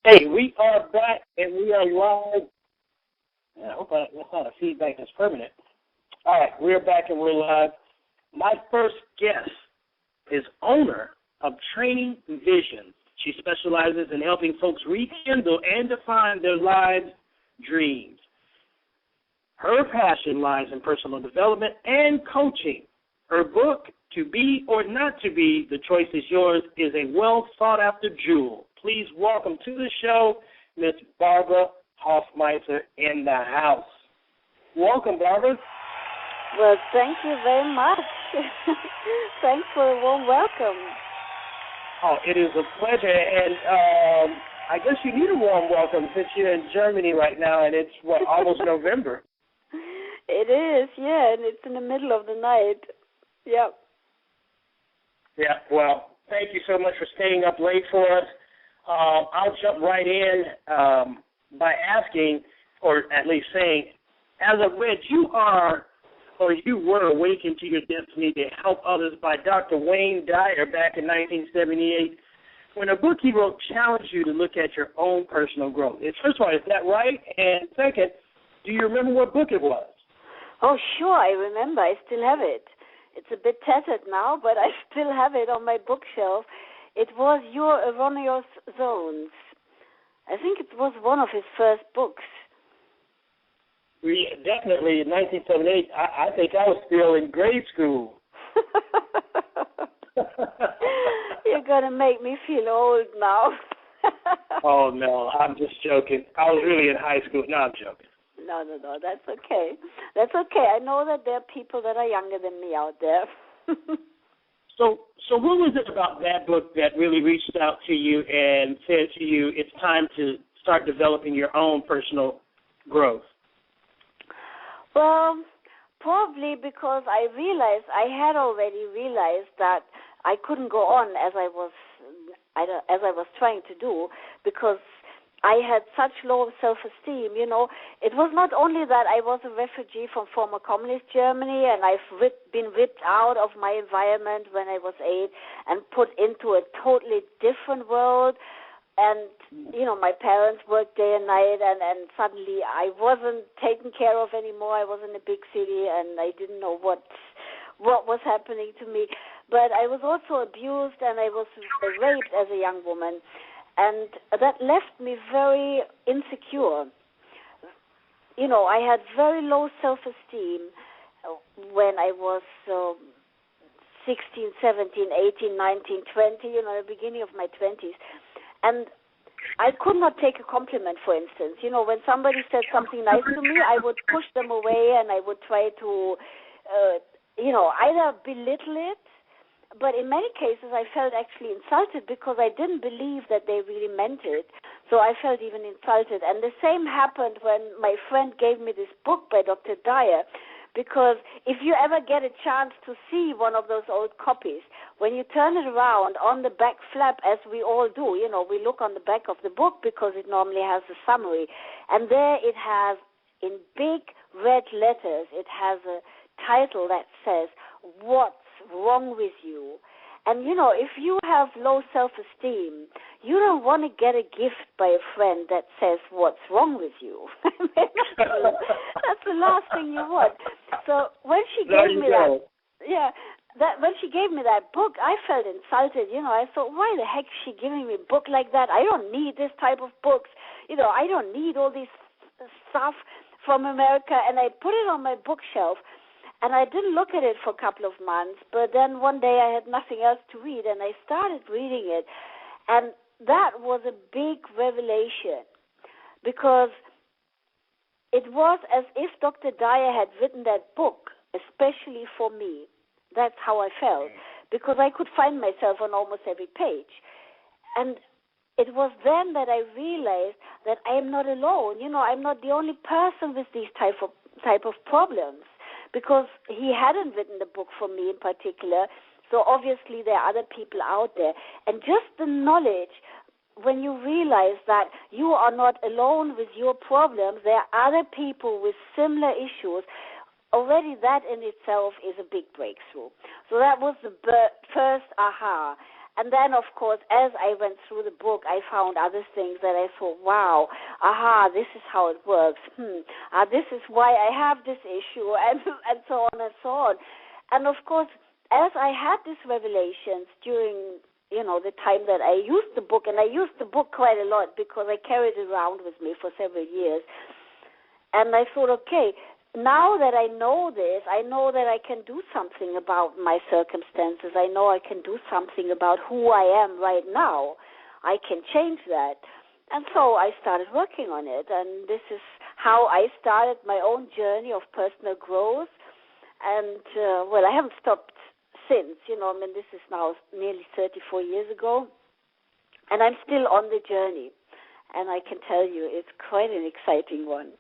Hey, we are back and we are live. I hope that's not a feedback that's permanent. All right, we're back and we're live. My first guest is owner of Training Vision. She specializes in helping folks rekindle and define their lives' dreams. Her passion lies in personal development and coaching. Her book, To Be or Not to Be, The Choice is Yours, is a well-thought-after jewel. Please welcome to the show Miss Barbara Hofmeister in the house. Welcome, Barbara. Well, thank you very much. Thanks for the warm welcome. Oh, it is a pleasure, and I guess you need a warm welcome since you're in Germany right now, and it's, almost November. It is, yeah, and it's in the middle of the night. Yep. Yeah, well, thank you so much for staying up late for us. I'll jump right in by asking, or at least saying, as I read, you were awakened to your destiny to help others by Dr. Wayne Dyer back in 1978, when a book he wrote challenged you to look at your own personal growth. First of all, is that right? And second, do you remember what book it was? Oh, sure, I remember. I still have it. It's a bit tattered now, but I still have it on my bookshelf. It was Your Erroneous Zones. I think it was one of his first books. Definitely in 1978. I think I was still in grade school. You're going to make me feel old now. Oh, no, I'm just joking. I was really in high school. No, I'm joking. No, that's okay. That's okay. I know that there are people that are younger than me out there. So what was it about that book that really reached out to you and said to you, it's time to start developing your own personal growth? Well, probably because I had already realized that I couldn't go on as I was trying to do, because I had such low self-esteem. You know, it was not only that I was a refugee from former communist Germany and I've been ripped out of my environment when I was 8 and put into a totally different world. And, you know, my parents worked day and night, and suddenly I wasn't taken care of anymore. I was in a big city and I didn't know what was happening to me. But I was also abused and I was raped as a young woman. And that left me very insecure. You know, I had very low self-esteem when I was 16, 17, 18, 19, 20, you know, the beginning of my 20s. And I could not take a compliment, for instance. You know, when somebody said something nice to me, I would push them away and I would try to, either belittle it, but in many cases I felt actually insulted because I didn't believe that they really meant it. So I felt even insulted. And the same happened when my friend gave me this book by Dr. Dyer, because if you ever get a chance to see one of those old copies, when you turn it around on the back flap, as we all do, you know, we look on the back of the book because it normally has a summary. And there it has, in big red letters, it has a title that says, What's Wrong with You? And, you know, if you have low self-esteem, you don't want to get a gift by a friend that says, what's wrong with you? That's the last thing you want. So when she gave me when she gave me that book, I felt insulted. You know, I thought, why the heck is she giving me a book like that? I don't need this type of books. You know, I don't need all this stuff from America. And I put it on my bookshelf. And I didn't look at it for a couple of months, but then one day I had nothing else to read, and I started reading it. And that was a big revelation, because it was as if Dr. Dyer had written that book, especially for me. That's how I felt, because I could find myself on almost every page. And it was then that I realized that I am not alone. You know, I'm not the only person with these type of problems, because he hadn't written the book for me in particular, so obviously there are other people out there. And just the knowledge, when you realize that you are not alone with your problems, there are other people with similar issues, already that in itself is a big breakthrough. So that was the first aha. And then, of course, as I went through the book, I found other things that I thought, wow, this is how it works. This is why I have this issue, and so on and so on. And, of course, as I had these revelations during, the time that I used the book, and I used the book quite a lot because I carried it around with me for several years, and I thought, okay, now that I know this, I know that I can do something about my circumstances. I know I can do something about who I am right now. I can change that. And so I started working on it, and this is how I started my own journey of personal growth. And, I haven't stopped since. This is now nearly 34 years ago, and I'm still on the journey. And I can tell you it's quite an exciting one.